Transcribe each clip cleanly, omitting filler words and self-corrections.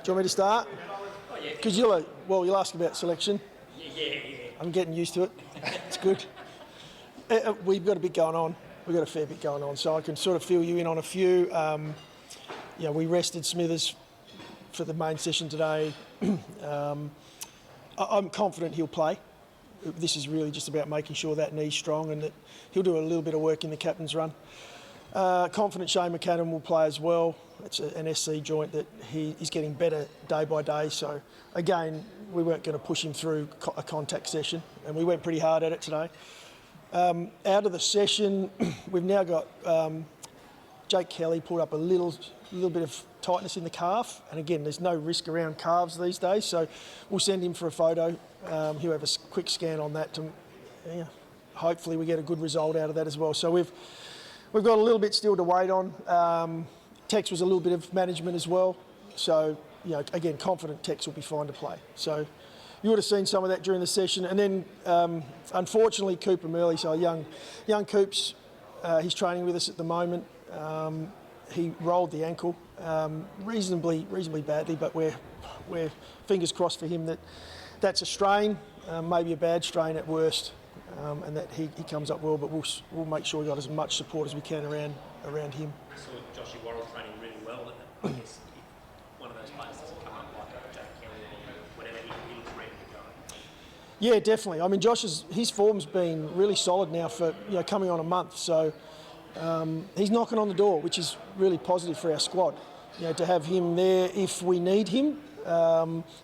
Do you want me to start? Oh, yeah. Because you'll ask about selection. Yeah. I'm getting used to it. It's good. We've got a bit going on. We've got a fair bit going on, so I can sort of fill you in on a few. We rested Smithers for the main session today. I'm confident he'll play. This is really just about making sure that knee's strong and that he'll do a little bit of work in the captain's run. Confident Shane McAdam will play as well. It's an SC joint that he's getting better day by day. So again, we weren't going to push him through a contact session, and we went pretty hard at it today. Out of the session, we've now got Jake Kelly pulled up a little bit of tightness in the calf, and again, there's no risk around calves these days, so we'll send him for a photo. He'll have a quick scan on that to, hopefully we get a good result out of that as well. So we've got a little bit still to wait on. Tex was a little bit of management as well, so again, confident Tex will be fine to play. So you would have seen some of that during the session, and then unfortunately Cooper Murley, so young Coops, he's training with us at the moment. He rolled the ankle reasonably badly, but we're fingers crossed for him that that's a strain, maybe a bad strain at worst, and that he comes up well. But we'll make sure we got as much support as we can around him. I saw Joshy Worrell training really well. I guess if one of those players doesn't come up like Jake Kelly or whatever, he looks ready to go. Yeah, definitely. I mean, his form's been really solid now for coming on a month, so. He's knocking on the door, which is really positive for our squad. To have him there if we need him.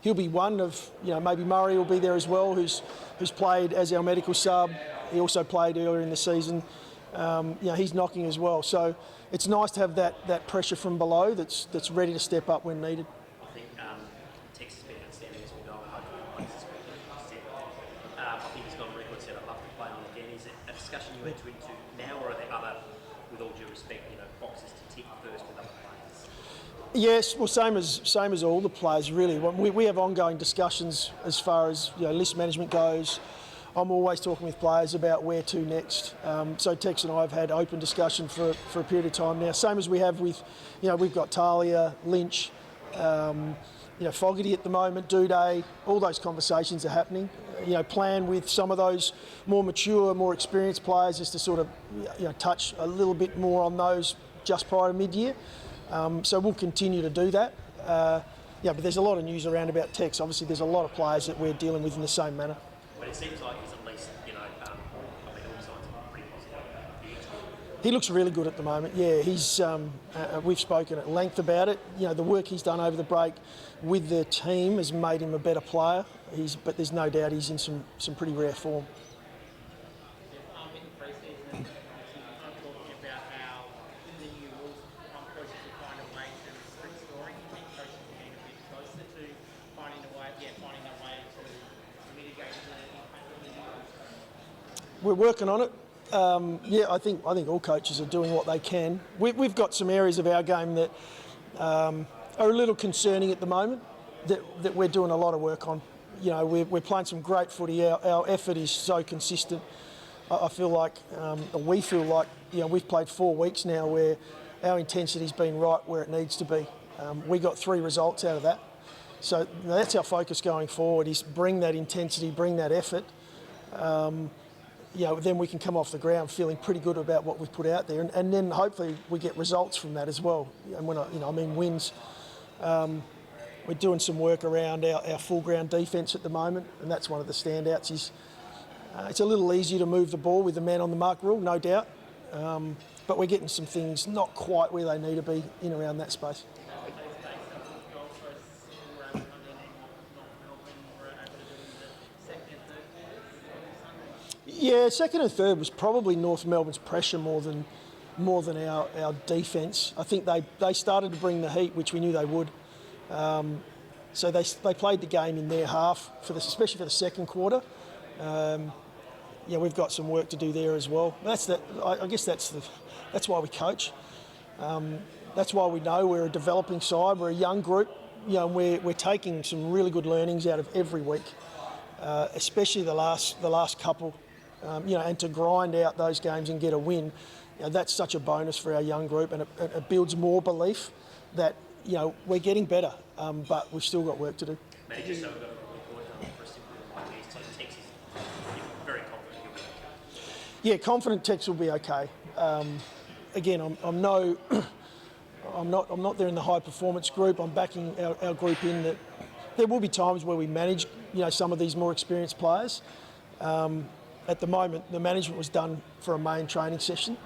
He'll be one of, maybe Murray will be there as well, who's played as our medical sub. He also played earlier in the season. He's knocking as well. So it's nice to have that pressure from below that's ready to step up when needed. I think Tex has been outstanding as we go. I think he's gone record set. I'd love to play him again. Is it a discussion you enter into now, or are there other, with all due respect, boxes to tick first with other players? Yes, well, same as all the players really. We have ongoing discussions as far as list management goes. I'm always talking with players about where to next. So Tex and I have had open discussion for a period of time now. Same as we have with, we've got Talia, Lynch, Fogarty at the moment, Duday. All those conversations are happening. Plan with some of those more mature, more experienced players is to sort of touch a little bit more on those just prior to mid-year. So we'll continue to do that. But there's a lot of news around about Tex. Obviously, there's a lot of players that we're dealing with in the same manner. But it seems like he's at least, all signs are pretty positive. He looks really good at the moment. Yeah, he's. We've spoken at length about it. The work he's done over the break with the team has made him a better player. But there's no doubt he's in some pretty rare form. In the pre-season, I'm talking about how in the new rules coaches will find a way to restrict scoring. You think coaches are getting a bit closer to finding a way to mitigate the impact of the new rules? We're working on it. I think all coaches are doing what they can. We've got some areas of our game that are a little concerning at the moment that we're doing a lot of work on. We're playing some great footy. Our effort is so consistent. I feel like, we feel like, we've played 4 weeks now where our intensity's been right where it needs to be. We got 3 results out of that. So that's our focus going forward, is bring that intensity, bring that effort. Then we can come off the ground feeling pretty good about what we've put out there, and then hopefully we get results from that as well. And when I mean wins, we're doing some work around our full ground defence at the moment, and that's one of the standouts. It's a little easier to move the ball with the man on the mark rule, no doubt, but we're getting some things not quite where they need to be in around that space. Yeah, second and third was probably North Melbourne's pressure more than our defence. I think they started to bring the heat, which we knew they would. So they played the game in their half, especially for the second quarter. We've got some work to do there as well. I guess that's why we coach. That's why we know we're a developing side. We're a young group. We're taking some really good learnings out of every week, especially the last couple. And to grind out those games and get a win, that's such a bonus for our young group, and it builds more belief that we're getting better, but we've still got work to do. Maybe just so we've got a record for a simple like these. So Tex is very confident he'll be okay. Yeah, confident Tex will be okay. Again, I'm not there in the high performance group. I'm backing our group in that there will be times where we manage, some of these more experienced players. At the moment, the management was done for a main training session.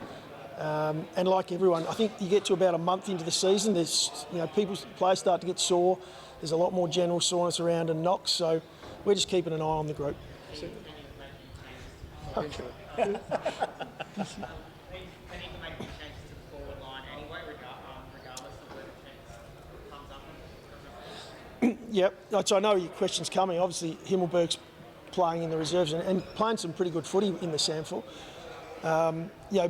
And like everyone, I think you get to about a month into the season, there's, players start to get sore. There's a lot more general soreness around and knocks. So we're just keeping an eye on the group. They need to make changes to the forward line anyway, regardless of where the team comes up. Yep, so I know your question's coming. Obviously, Himmelberg's playing in the reserves and playing some pretty good footy in the SANFL.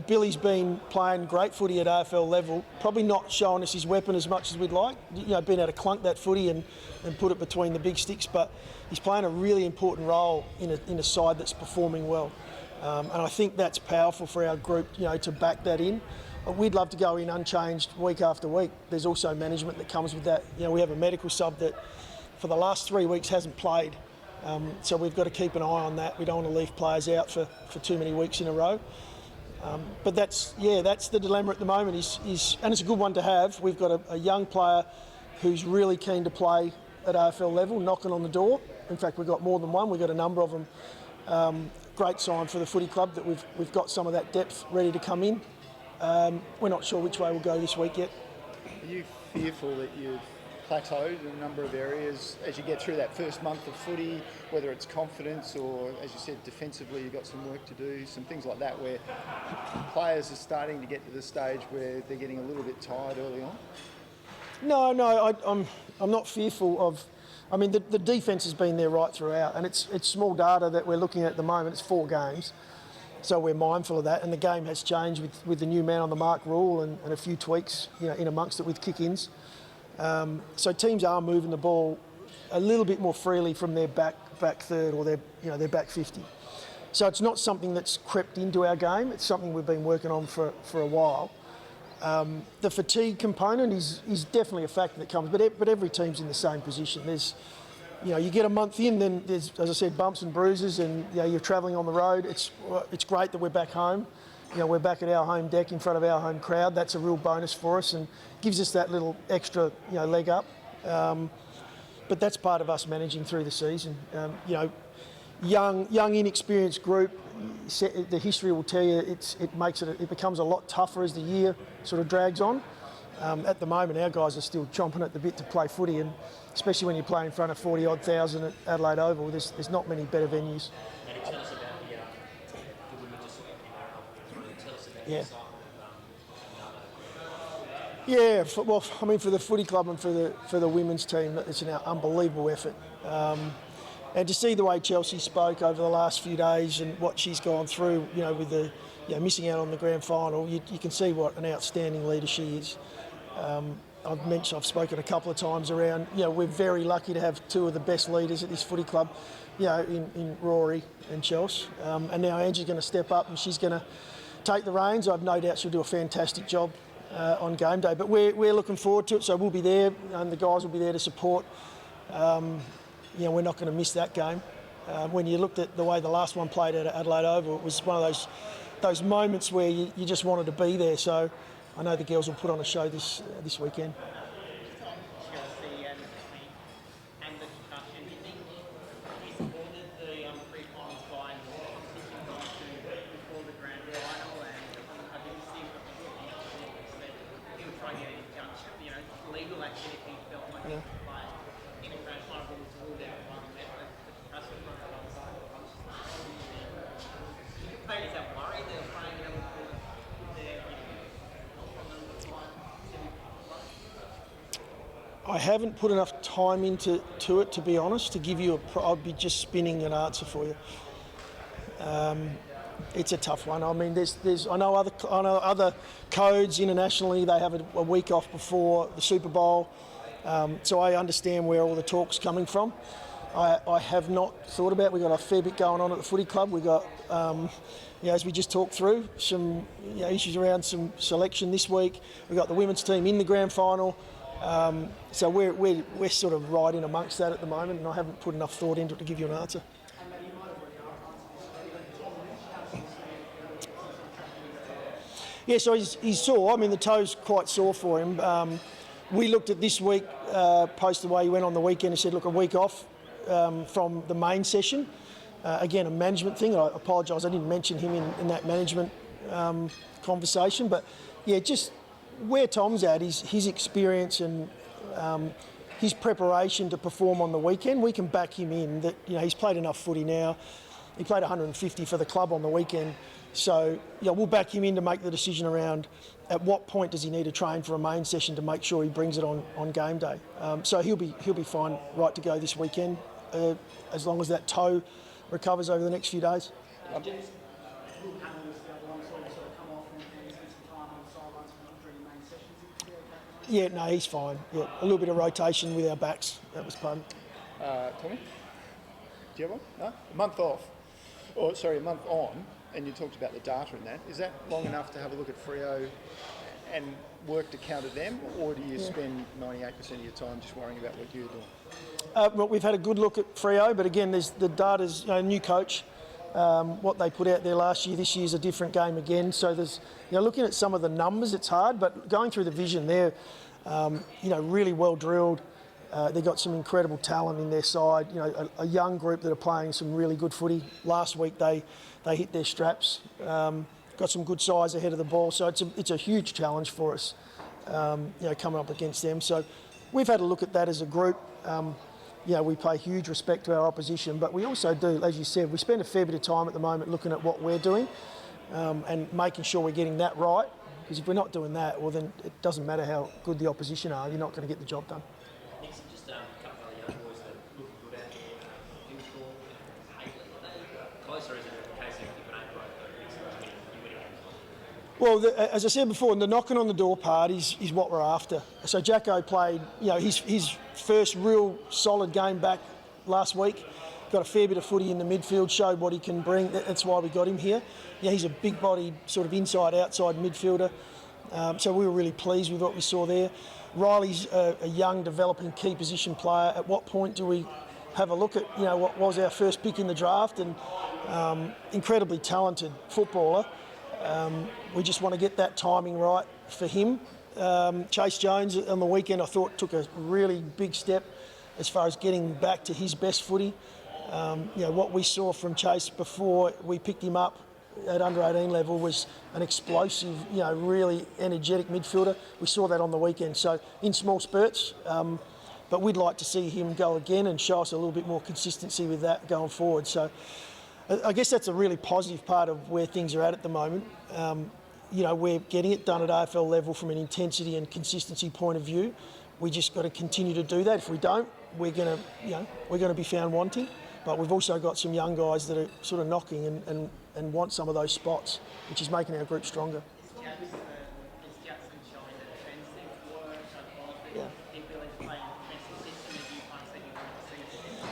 Billy's been playing great footy at AFL level, probably not showing us his weapon as much as we'd like. Being able to clunk that footy and put it between the big sticks, but he's playing a really important role in a side that's performing well. And I think that's powerful for our group, to back that in. We'd love to go in unchanged week after week. There's also management that comes with that. We have a medical sub that for the last 3 weeks hasn't played. So we've got to keep an eye on that. We don't want to leave players out for too many weeks in a row. But that's the dilemma at the moment, and it's a good one to have. We've got a young player who's really keen to play at AFL level, knocking on the door. In fact, we've got more than one. We've got a number of them. Great sign for the footy club that we've got some of that depth ready to come in. We're not sure which way we'll go this week yet. Are you fearful that you've plateaued in a number of areas as you get through that first month of footy, whether it's confidence or, as you said, defensively you've got some work to do, some things like that, where players are starting to get to the stage where they're getting a little bit tired early on? No, I'm not fearful of. I mean, the defence has been there right throughout, and it's small data that we're looking at the moment. It's 4 games, so we're mindful of that. And the game has changed with the new man on the mark rule and a few tweaks, in amongst it with kick-ins. So teams are moving the ball a little bit more freely from their back third or their back 50. So it's not something that's crept into our game. It's something we've been working on for a while. The fatigue component is definitely a factor that comes, but every team's in the same position. There's, you get a month in, then there's, as I said, bumps and bruises, and you're travelling on the road. It's great that we're back home. We're back at our home deck in front of our home crowd. That's a real bonus for us and gives us that little extra, leg up. But that's part of us managing through the season. Young, inexperienced group. The history will tell you it becomes a lot tougher as the year sort of drags on. At the moment, our guys are still chomping at the bit to play footy, and especially when you play in front of 40-odd thousand at Adelaide Oval, there's not many better venues. And tell us about the women just tell us about Yeah. the excitement of Yeah, for the footy club and for the women's team, it's an unbelievable effort. And to see the way Chelsea spoke over the last few days and what she's gone through, with the missing out on the grand final, you can see what an outstanding leader she is. I've spoken a couple of times around, we're very lucky to have 2 of the best leaders at this footy club, in Rory and Chelsea. And now Angie's going to step up and she's going to take the reins. I've no doubt she'll do a fantastic job on game day. But we're looking forward to it, so we'll be there and the guys will be there to support. We're not going to miss that game. When you looked at the way the last one played at Adelaide Oval, it was one of those moments where you just wanted to be there. So I know the girls will put on a show this weekend. Chelsea and the concussion. Do you think you supported the pre-finals by going to before the grand final? And I didn't see what he would try to get an injunction, legal action if he felt like he could play in a grand final, but was ruled out by the concussion protocols. Players are worried they're playing their I haven't put enough time into it, to be honest, to give you I'd be just spinning an answer for you. It's a tough one. I mean, I know other codes internationally. They have a week off before the Super Bowl, so I understand where all the talk's coming from. I have not thought about it. We've got a fair bit going on at the footy club. We've got, as we just talked through, some issues around some selection this week. We've got the women's team in the grand final. So we're sort of right in amongst that at the moment, and I haven't put enough thought into it to give you an answer. Yeah, so he's sore. I mean, the toe's quite sore for him. We looked at this week, post the way he went on the weekend, and said, look, a week off from the main session. Again, a management thing. I apologise, I didn't mention him in that management conversation. But yeah, just where Tom's at is his experience and his preparation to perform on the weekend. We can back him in that, he's played enough footy now. He played 150 for the club on the weekend. So we'll back him in to make the decision around at what point does he need to train for a main session to make sure he brings it on game day. So he'll be fine, right to go this weekend, as long as that toe recovers over the next few days. Yeah, no, he's fine. Yeah, a little bit of rotation with our backs. That was part of it. Tommy, do you have one? No? A month off. Or sorry, a month on. And you talked about the data in that. Is that long enough to have a look at Freo and work to counter them, or do you spend 98% of your time just worrying about what you're doing? Well, we've had a good look at Freo, but again, there's the data's new coach. What they put out there last year, this year's a different game again. So there's, looking at some of the numbers, it's hard, but going through the vision, they're, really well drilled. They've got some incredible talent in their side. A young group that are playing some really good footy. Last week they hit their straps. Got some good size ahead of the ball, so it's a huge challenge for us. Coming up against them. So we've had a look at that as a group. We pay huge respect to our opposition, but we also do, as you said, we spend a fair bit of time at the moment looking at what we're doing and making sure we're getting that right. Because if we're not doing that, well then it doesn't matter how good the opposition are. You're not going to get the job done. Just a couple of young boys that look good out there. Finkel, Haley, are they closer? Is it a case of if it ain't right, you win it? Well, as I said before, the knocking on the door part is what we're after. So Jacko played, his first real solid game back last week. Got a fair bit of footy in the midfield, showed what he can bring. That's why we got him here. He's a big-bodied, sort of inside-outside midfielder. So we were really pleased with what we saw there. Riley's a young, developing key position player. At what point do we have a look at, what was our first pick in the draft, and incredibly talented footballer. We just want to get that timing right for him. Chase Jones on the weekend, I thought, took a really big step as far as getting back to his best footy. What we saw from Chase before we picked him up at under 18 level was an explosive, really energetic midfielder. We saw that on the weekend. So in small spurts, but we'd like to see him go again and show us a little bit more consistency with that going forward. So I guess that's a really positive part of where things are at the moment. We're getting it done at AFL level from an intensity and consistency point of view. We just got to continue to do that. If we don't, we're going to be found wanting. But we've also got some young guys that are sort of knocking and want some of those spots, which is making our group stronger.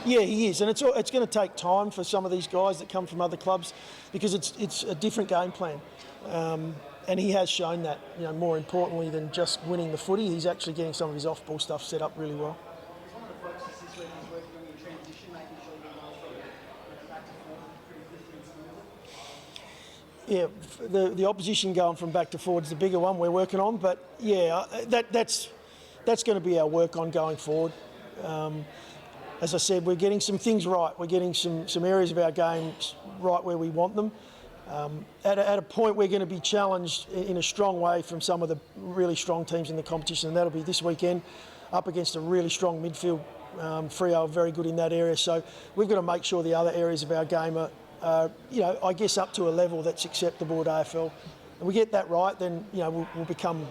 Yeah, he is, and it's going to take time for some of these guys that come from other clubs, because it's a different game plan, and he has shown that. More importantly than just winning the footy, he's actually getting some of his off-ball stuff set up really well. Yeah, the opposition going from back to forward is the bigger one we're working on, but yeah, that's going to be our work on going forward. As I said, we're getting some things right. We're getting some areas of our game right where we want them. At a point, we're going to be challenged in a strong way from some of the really strong teams in the competition, and that'll be this weekend up against a really strong midfield. Freo are very good in that area, so we've got to make sure the other areas of our game are, I guess, up to a level that's acceptable at AFL. And we get that right, then we'll become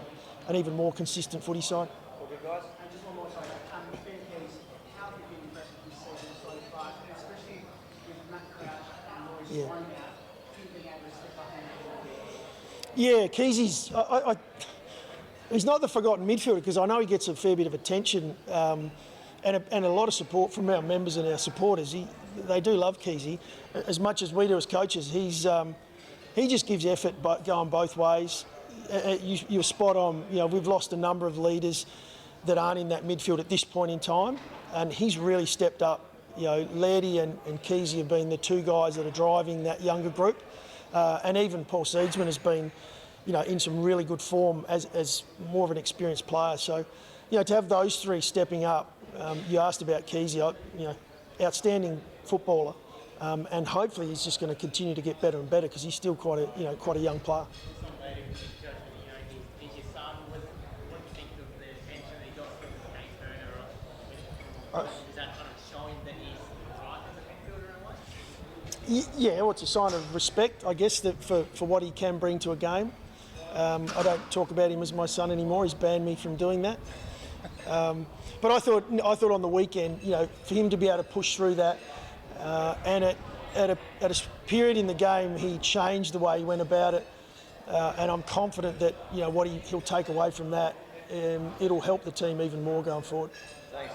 an even more consistent footy side. Okay, guys. And just one more time. How have you been impressed with this season so far, especially with Matt Crouch and Royce Sloan out, keeping able to step up and Yeah, Keezy's. He's not the forgotten midfielder, because I know he gets a fair bit of attention and a lot of support from our members and our supporters. They do love Keezy as much as we do as coaches. He just gives effort, going both ways. You're spot on. We've lost a number of leaders. that aren't in that midfield at this point in time, and he's really stepped up. You know, Lairdy and Keezy have been the two guys that are driving that younger group, and even Paul Seedsman has been, you know, in some really good form as more of an experienced player. So, you know, to have those three stepping up, you asked about Keezy, you know, outstanding footballer, and hopefully he's just going to continue to get better and better because he's still quite a young player. Yeah, well, it's a sign of respect, I guess, that for what he can bring to a game. I don't talk about him as my son anymore. He's banned me from doing that. But I thought on the weekend, you know, for him to be able to push through that, and at a period in the game, he changed the way he went about it, and I'm confident that, you know, what he'll take away from that, it'll help the team even more going forward. Thanks.